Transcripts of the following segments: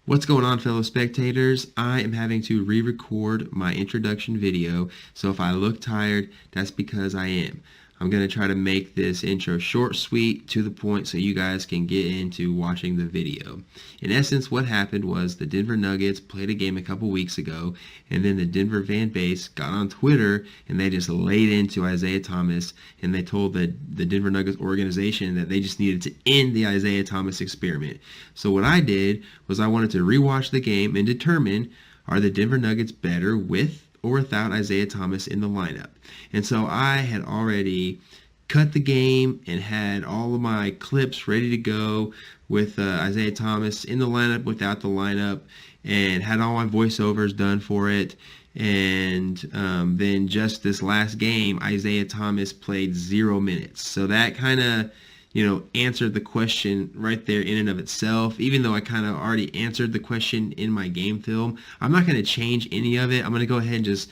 What's going on, fellow spectators? I am having to re-record my introduction video, so if I look tired, that's because I am. I'm going to try to make this intro short, sweet, to the point so you guys can get into watching the video. In essence, what happened was the Denver Nuggets played a game a couple weeks ago, and then the Denver fan base got on Twitter and they just laid into Isaiah Thomas, and they told the Denver Nuggets organization that they just needed to end the Isaiah Thomas experiment. So what I did was I wanted to rewatch the game and determine, are the Denver Nuggets better with or without Isaiah Thomas in the lineup? And so I had already cut the game and had all of my clips ready to go with Isaiah Thomas in the lineup, without the lineup, and had all my voiceovers done for it. And then just this last game, Isaiah Thomas played 0 minutes. So that kind of answered the question right there in and of itself. Even though I kind of already answered the question in my game film, I'm not going to change any of it. I'm going to go ahead and just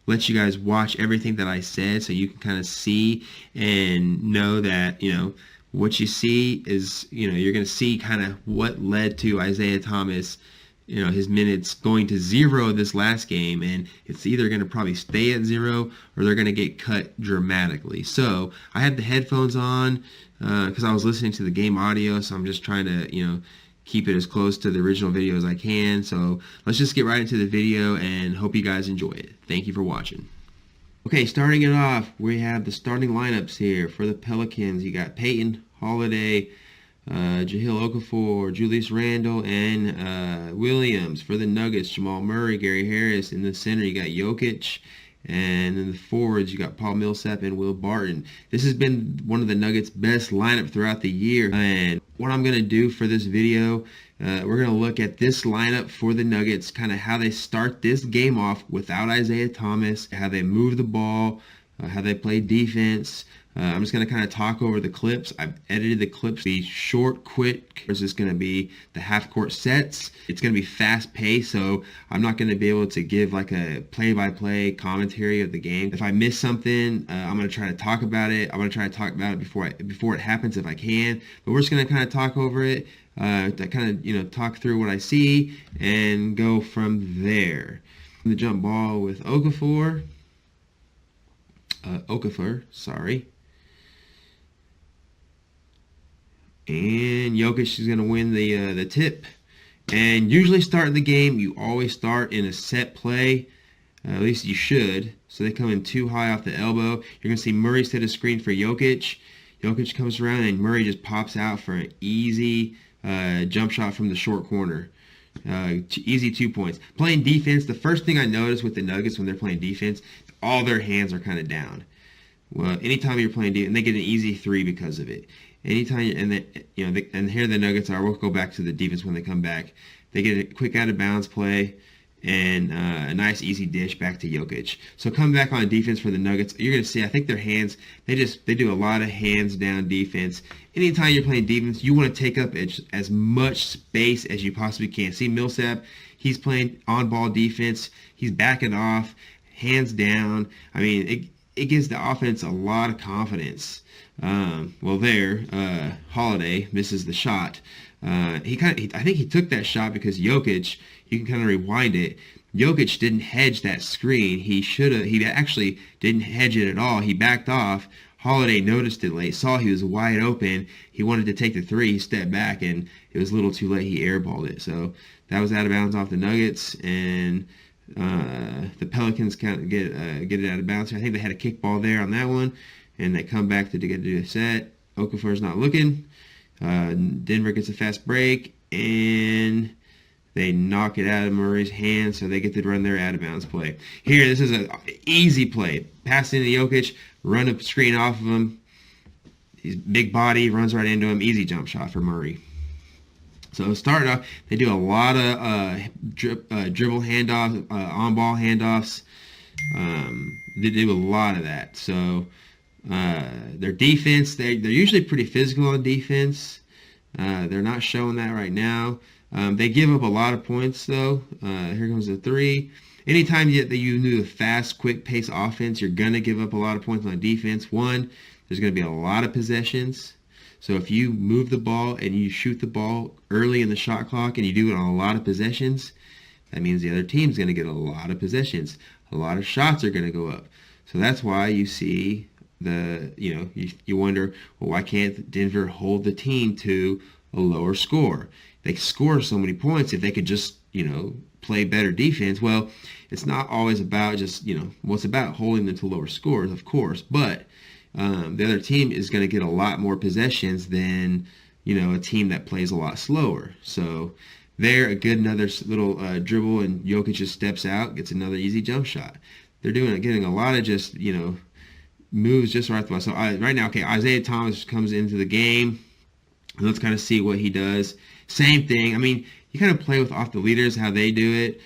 let you guys watch everything that I said so you can kind of see and know that, what you see is, you're going to see kind of what led to Isaiah Thomas, his minutes going to 0 this last game, and it's either going to probably stay at 0 or they're going to get cut dramatically. So I had the headphones on because I was listening to the game audio, so I'm just trying to, keep it as close to the original video as I can. So let's just get right into the video and hope you guys enjoy it. Thank you for watching. Okay, starting it off, we have the starting lineups here for the Pelicans. You got Peyton, Holiday, Jahlil Okafor, Julius Randle, and Williams. For the Nuggets, Jamal Murray, Gary Harris. In the center, you got Jokic. And in the forwards, you got Paul Millsap and Will Barton. This has been one of the Nuggets' best lineup throughout the year. And what I'm going to do for this video, we're going to look at this lineup for the Nuggets, kind of how they start this game off without Isaiah Thomas, how they move the ball, how they play defense. I'm just going to kind of talk over the clips. I've edited the clips to be short, quick. This is going to be the half-court sets. It's going to be fast-paced, so I'm not going to be able to give like a play-by-play commentary of the game. If I miss something, I'm going to try to talk about it. I'm going to try to talk about it before it happens if I can. But we're just going to kind of talk over it, to kind of talk through what I see and go from there. The jump ball with Okafor. Sorry. And Jokic is going to win the tip. And usually starting the game, you always start in a set play. At least you should. So they come in too high off the elbow. You're going to see Murray set a screen for Jokic. Jokic comes around and Murray just pops out for an easy jump shot from the short corner. Easy 2 points. Playing defense, the first thing I notice with the Nuggets when they're playing defense, all their hands are kind of down. Well, anytime you're playing defense, they get an easy 3 because of it. Anytime, and here the Nuggets are. We'll go back to the defense when they come back. They get a quick out of bounds play and a nice easy dish back to Jokic. So come back on defense for the Nuggets. You're gonna see, I think their hands, they do a lot of hands down defense. Anytime you're playing defense, you want to take up as much space as you possibly can. See Millsap, he's playing on ball defense. He's backing off, hands down. I mean, it gives the offense a lot of confidence. Holiday misses the shot. I think he took that shot because Jokic, you can kind of rewind it. Jokic didn't hedge that screen. He actually didn't hedge it at all. He backed off. Holiday noticed it late, saw he was wide open. He wanted to take the 3. He stepped back, and it was a little too late. He airballed it. So that was out of bounds off the Nuggets, and the Pelicans kind of get it out of bounds. I think they had a kickball there on that one. And they come back to get to do a set. Okafor's not looking. Denver gets a fast break, and they knock it out of Murray's hand, so they get to run their out-of-bounds play. Here, this is an easy play. Pass into Jokic, run a screen off of him. He's big body, runs right into him. Easy jump shot for Murray. So starting off, they do a lot of dribble handoffs, on-ball handoffs. They do a lot of that. So their defense, they're usually pretty physical on defense. They're not showing that right now. They give up a lot of points, though. Here comes the 3. Anytime you do a fast, quick pace offense, you're going to give up a lot of points on defense. One, there's going to be a lot of possessions. So if you move the ball and you shoot the ball early in the shot clock and you do it on a lot of possessions, that means the other team's going to get a lot of possessions. A lot of shots are going to go up. So that's why you see you wonder, well, why can't Denver hold the team to a lower score? They score so many points if they could just, play better defense. Well, it's not always about just, well, it's about holding them to lower scores, of course, but the other team is going to get a lot more possessions than, a team that plays a lot slower. So there, another little dribble, and Jokic just steps out, gets another easy jump shot. They're getting a lot of just, moves just right through. So right now, okay, Isaiah Thomas comes into the game. Let's kind of see what he does. Same thing. I mean, you kind of play with off the leaders, how they do it.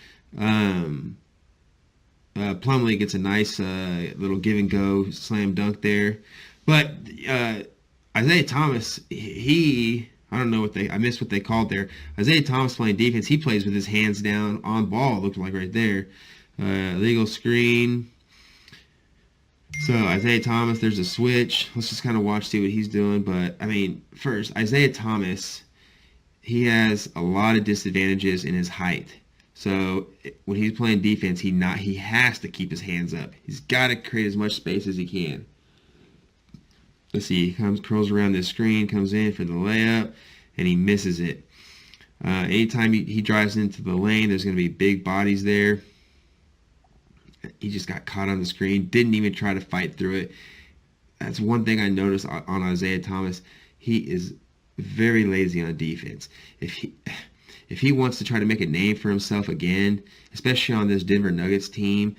Plumlee gets a nice little give and go slam dunk there. But Isaiah Thomas, I don't know I missed what they called there. Isaiah Thomas playing defense, he plays with his hands down on ball, it looked like right there. Legal screen. So Isaiah Thomas, there's a switch. Let's just kind of see what he's doing. But, I mean, first, Isaiah Thomas, he has a lot of disadvantages in his height. So when he's playing defense, he has to keep his hands up. He's got to create as much space as he can. Let's see, he curls around this screen, comes in for the layup, and he misses it. Anytime he drives into the lane, there's going to be big bodies there. He just got caught on the screen, didn't even try to fight through it. That's one thing I noticed on Isaiah Thomas. He is very lazy on defense. If he wants to try to make a name for himself again, especially on this Denver Nuggets team,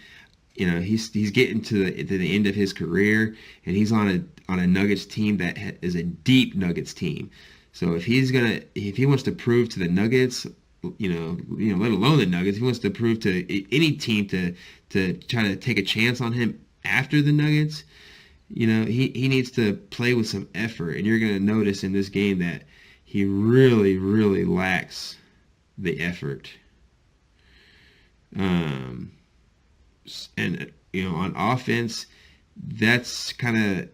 he's getting to the end of his career, and he's on a Nuggets team that is a deep Nuggets team. So if he wants to prove to the Nuggets, let alone the Nuggets, if he wants to prove to any team to try to take a chance on him after the Nuggets, he needs to play with some effort. And you're going to notice in this game that he really, really lacks the effort. And on offense, that's kind of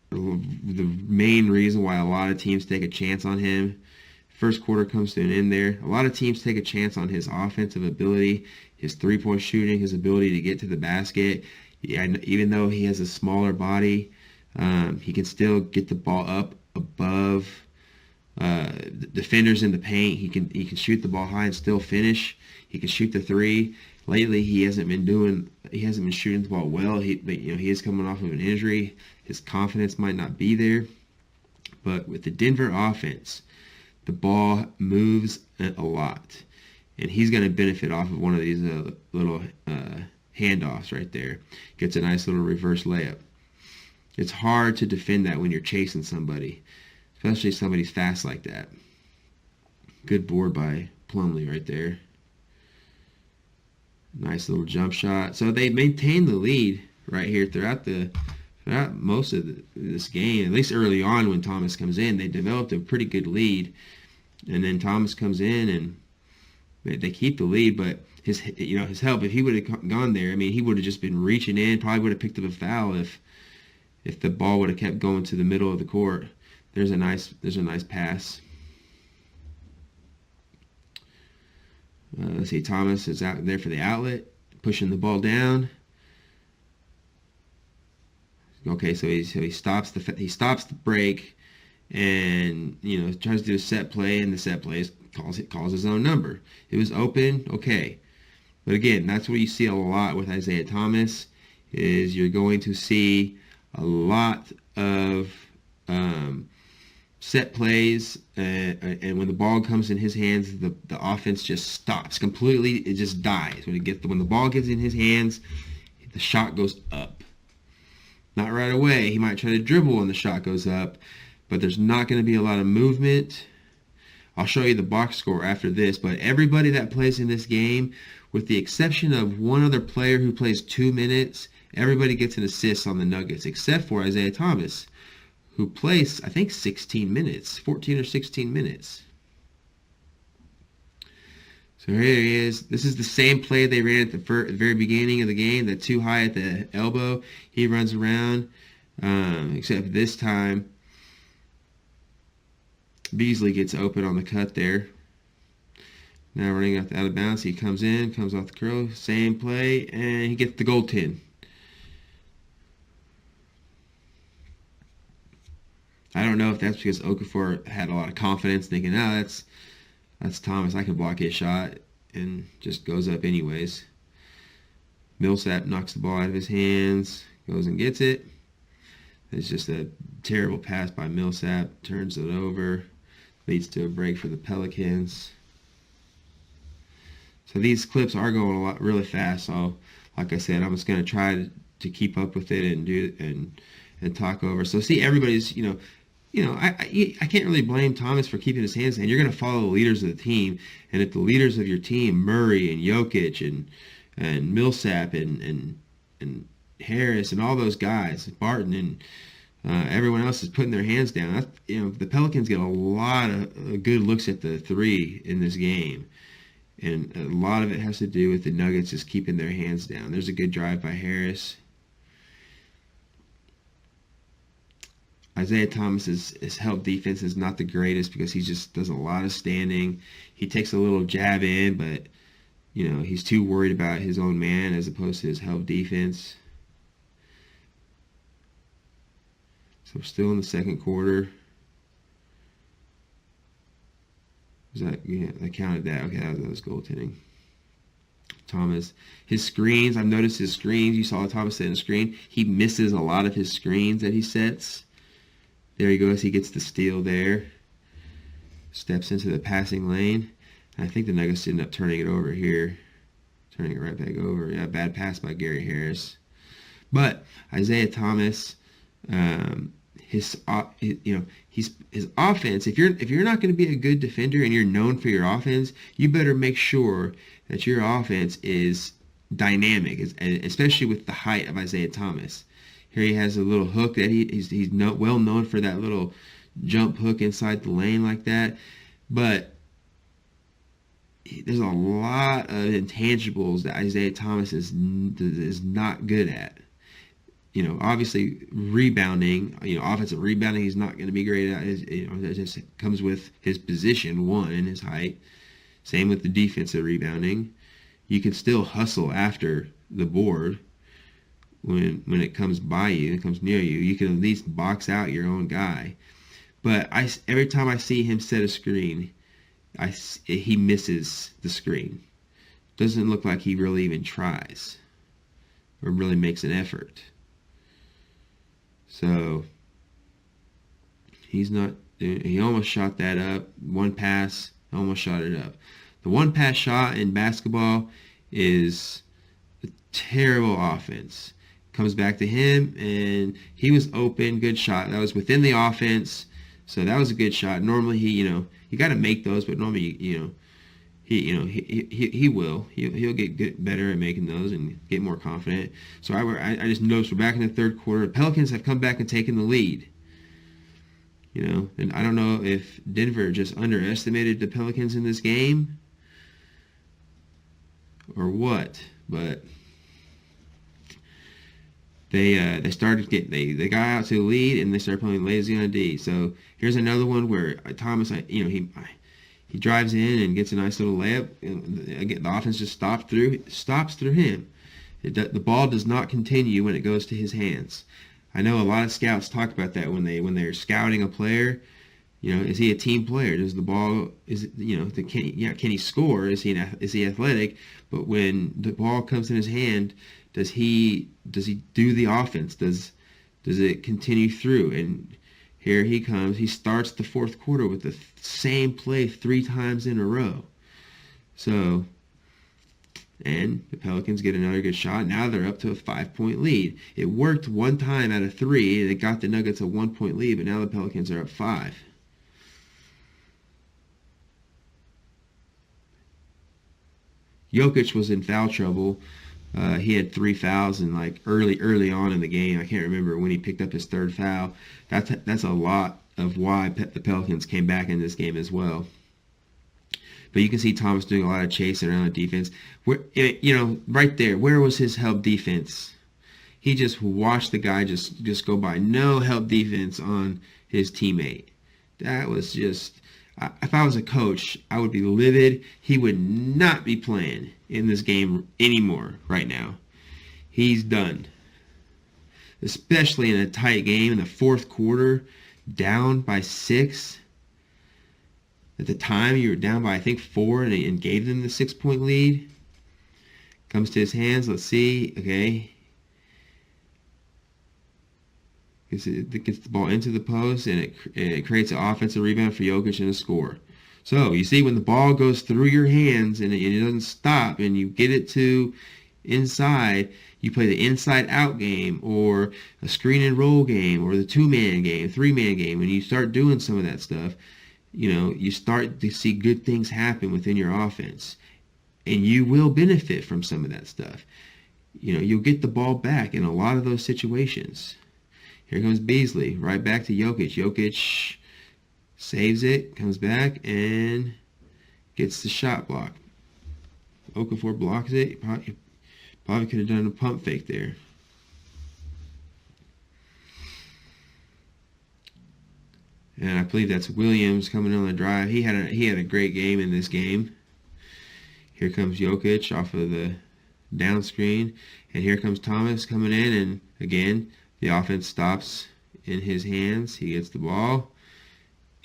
the main reason why a lot of teams take a chance on him. First quarter comes to an end there. A lot of teams take a chance on his offensive ability, his three-point shooting, his ability to get to the basket. Even though he has a smaller body, he can still get the ball up above defenders in the paint. He can shoot the ball high and still finish. He can shoot the three. Lately, he hasn't been shooting the ball well. He is coming off of an injury. His confidence might not be there. But with the Denver offense, the ball moves a lot, and he's going to benefit off of one of these little handoffs right there. Gets a nice little reverse layup. It's hard to defend that when you're chasing somebody, especially if somebody's fast like that. Good board by Plumlee right there. Nice little jump shot. So they maintain the lead right here throughout most of this game. At least early on when Thomas comes in, they developed a pretty good lead. And then Thomas comes in and they keep the lead. But his help, if he would have gone there, I mean, he would have just been reaching in, probably would have picked up a foul if the ball would have kept going to the middle of the court. There's a nice pass. Let's see, Thomas is out there for the outlet, pushing the ball down. Okay, so he stops the break, and tries to do a set play, and the set play calls his own number. It was open, okay. But again, that's what you see a lot with Isaiah Thomas, is you're going to see a lot of set plays, and when the ball comes in his hands, the offense just stops completely. It just dies. When the ball gets in his hands, the shot goes up. Not right away. He might try to dribble and the shot goes up, but there's not going to be a lot of movement. I'll show you the box score after this, but everybody that plays in this game, with the exception of one other player who plays 2 minutes, everybody gets an assist on the Nuggets, except for Isaiah Thomas, who plays, I think, 16 minutes, 14 or 16 minutes. So here he is. This is the same play they ran at the very beginning of the game, the too high at the elbow. He runs around, except this time Beasley gets open on the cut there. Now running out of bounds, he comes in, comes off the curl, same play, and he gets the goaltend. I don't know if that's because Okafor had a lot of confidence, thinking, "Oh, that's Thomas. I can block his shot," and just goes up anyways. Millsap knocks the ball out of his hands, goes and gets it. It's just a terrible pass by Millsap, turns it over, leads to a break for the Pelicans. So these clips are going really fast. So, like I said, I'm just going to try to keep up with it and do and talk over. So see, everybody's I can't really blame Thomas for keeping his hands in. You're going to follow the leaders of the team, and if the leaders of your team, Murray and Jokic and Millsap and Harris and all those guys, Barton and everyone else is putting their hands down. The Pelicans get a lot of good looks at the three in this game, and a lot of it has to do with the Nuggets just keeping their hands down. There's a good drive by Harris. Isaiah Thomas's help defense is not the greatest because he just does a lot of standing. He takes a little jab in, but he's too worried about his own man as opposed to his help defense. So we're still in the second quarter. I counted that. Okay, that was goaltending. Thomas, his screens, I've noticed his screens. You saw Thomas setting a screen. He misses a lot of his screens that he sets. There he goes. He gets the steal there. Steps into the passing lane. And I think the Nuggets end up turning it over here. Turning it right back over. Yeah, bad pass by Gary Harris. But Isaiah Thomas, his offense, if you're not going to be a good defender and you're known for your offense, you better make sure that your offense is dynamic, especially with the height of Isaiah Thomas. Here he has a little hook that he's well known for, that little jump hook inside the lane like that. But there's a lot of intangibles that Isaiah Thomas is not good at. Obviously rebounding, offensive rebounding, he's not going to be great at. It just comes with his position, one, and his height. Same with the defensive rebounding. You can still hustle after the board. When it comes by you, it comes near you, you can at least box out your own guy. But every time I see him set a screen, he misses the screen. Doesn't look like he really even tries or really makes an effort. So he almost shot that up. One pass, almost shot it up. The one pass shot in basketball is a terrible offense. Comes back to him, and he was open. Good shot. That was within the offense, so that was a good shot. Normally, you got to make those, but normally, he'll get better at making those and get more confident. So I just noticed we're back in the third quarter. The Pelicans have come back and taken the lead. And I don't know if Denver just underestimated the Pelicans in this game or what, but they started getting they got out to the lead, and they started playing lazy on D. So here's another one where Thomas, he drives in and gets a nice little layup. And again, the offense just stops through him. The ball does not continue when it goes to his hands. I know a lot of scouts talk about that when they're scouting a player. Is he a team player? Does the ball can he score? Is he athletic? But when the ball comes in his hand, does he do the offense? Does it continue through? And here he comes. He starts the fourth quarter with the same play 3 times in a row. So, and the Pelicans get another good shot. Now they're up to a 5-point lead. It worked one time out of 3, and it got the Nuggets a 1-point lead, but now the Pelicans are up 5. Jokic was in foul trouble. He had 3 fouls in early on in the game. I can't remember when he picked up his 3rd foul. That's a lot of why the Pelicans came back in this game as well. But you can see Thomas doing a lot of chasing around the defense. Right there, where was his help defense? He just watched the guy just go by. No help defense on his teammate. That was just, if I was a coach, I would be livid. He would not be playing in this game anymore right now. He's done. Especially in a tight game in the fourth quarter, down by 6. At the time, you were down by, I think, 4 and gave them the 6-point lead. Comes to his hands. Let's see. Okay. Gets the ball into the post, and it creates an offensive rebound for Jokic and a score. So, you see, when the ball goes through your hands and it doesn't stop and you get it to inside, you play the inside-out game or a screen and roll game or the 2-man game, 3-man game, and you start doing some of that stuff, you start to see good things happen within your offense. And you will benefit from some of that stuff. You'll get the ball back in a lot of those situations. Here comes Beasley, right back to Jokic. Jokic saves it, comes back, and gets the shot block. Okafor blocks it. Probably could have done a pump fake there. And I believe that's Williams coming on the drive. He had a great game in this game. Here comes Jokic off of the down screen. And here comes Thomas coming in, and again, the offense stops in his hands. He gets the ball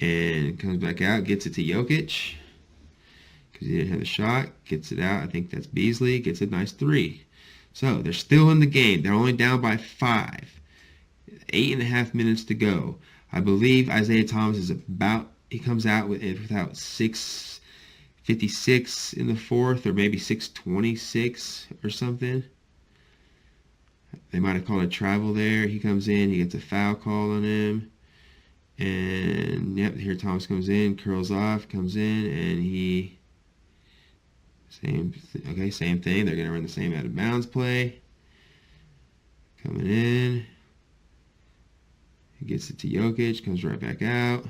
and comes back out, gets it to Jokic because he didn't have a shot. Gets it out. I think that's Beasley. Gets a nice 3. So they're still in the game. They're only down by 5. 8.5 minutes to go. I believe Isaiah Thomas he comes out with about 6:56 in the fourth, or maybe 6:26 or something. They might have called a travel there. He comes in, he gets a foul call on him. And yep, here Thomas comes in, curls off, comes in, and same thing. They're going to run the same out of bounds play. Coming in. He gets it to Jokic, comes right back out.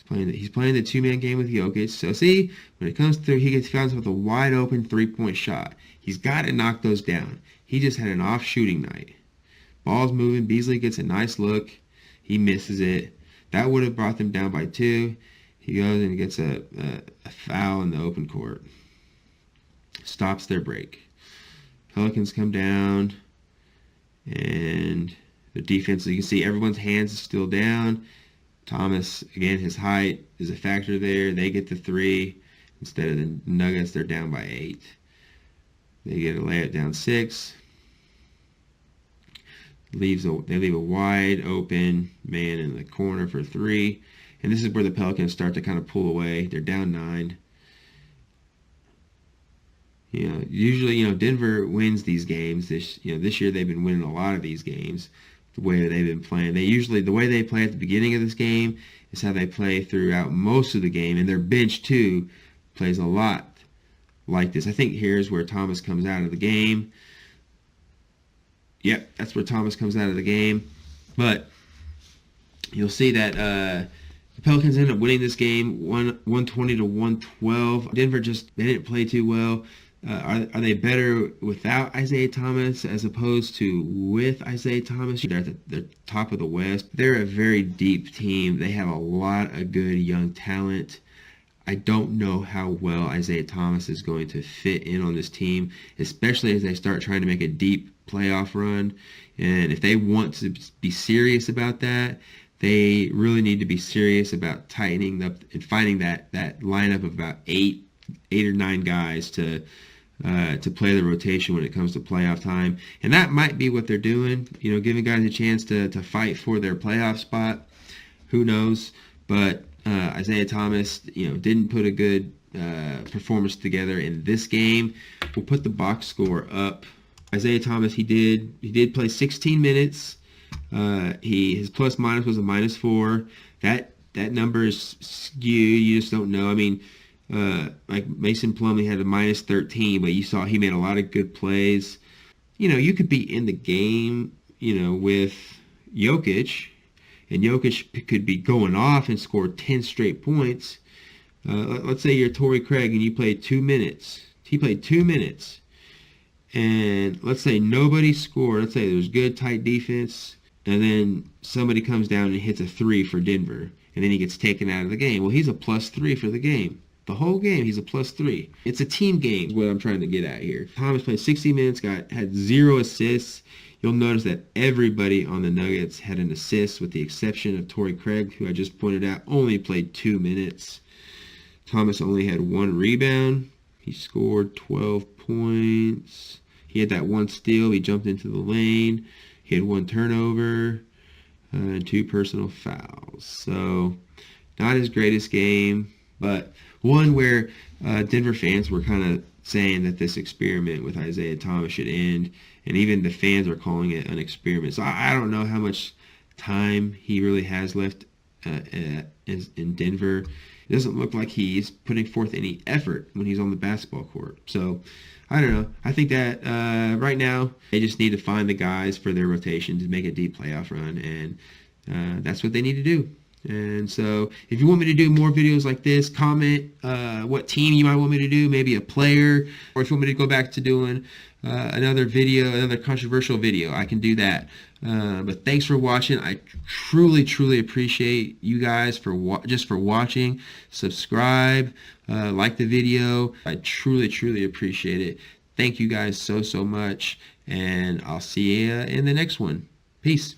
He's playing the 2-man game with Jokic. So see, when it comes through, he finds with a wide open 3-point shot. He's got to knock those down. He just had an off shooting night. Ball's moving. Beasley gets a nice look. He misses it. That would have brought them down by 2. He goes and gets a foul in the open court. Stops their break. Pelicans come down, and the defense, you can see everyone's hands is still down. Thomas, again, his height is a factor there. They get the 3. Instead of the Nuggets, they're down by 8. They get a layup down 6. They leave a wide open man in the corner for 3. And this is where the Pelicans start to kind of pull away. They're down 9. Usually, Denver wins these games. This year they've been winning a lot of these games. The way they've been playing. The way they play at the beginning of this game is how they play throughout most of the game. And their bench, too, plays a lot like this. I think here's where Thomas comes out of the game. Yep, that's where Thomas comes out of the game. But you'll see that the Pelicans end up winning this game 120 to 112. Denver they didn't play too well. Are they better without Isaiah Thomas as opposed to with Isaiah Thomas? They're at the top of the West. They're a very deep team. They have a lot of good young talent. I don't know how well Isaiah Thomas is going to fit in on this team, especially as they start trying to make a deep playoff run. And if they want to be serious about that, they really need to be serious about tightening up and finding that lineup of about eight or 9 guys to play the rotation when it comes to playoff time. And that might be what they're doing, giving guys a chance to fight for their playoff spot. Who knows? But Isaiah Thomas, didn't put a good performance together in this game. We'll put the box score up. Isaiah Thomas, he did play 16 minutes. His plus minus was a -4. That number is skewed. You just don't know. I mean, like Mason Plumlee had a -13, but you saw he made a lot of good plays. You could be in the game, with Jokic, and Jokic could be going off and score 10 straight points. Let's say you're Torrey Craig and you played 2 minutes. He played 2 minutes. And let's say nobody scored. Let's say there's good, tight defense. And then somebody comes down and hits a 3 for Denver. and then he gets taken out of the game. Well, he's a +3 for the game. The whole game, he's a +3. It's a team game, is what I'm trying to get at here. Thomas played 60 minutes, had 0 assists. You'll notice that everybody on the Nuggets had an assist, with the exception of Torrey Craig, who I just pointed out only played 2 minutes. Thomas only had 1 rebound. He scored 12 points. He had that 1 steal. He jumped into the lane. He had 1 turnover and 2 personal fouls. So not his greatest game, but one where Denver fans were kind of saying that this experiment with Isaiah Thomas should end, and even the fans are calling it an experiment. So I don't know how much time he really has left in Denver. It doesn't look like he's putting forth any effort when he's on the basketball court. So I don't know. I think that right now they just need to find the guys for their rotation to make a deep playoff run, and that's what they need to do. And so if you want me to do more videos like this, comment what team you might want me to do, maybe a player, or if you want me to go back to doing another video, another controversial video, I can do that. But thanks for watching. I truly appreciate you guys for just for watching. Subscribe, like the video. I truly appreciate it. Thank you guys so much, and I'll see you in the next one. Peace.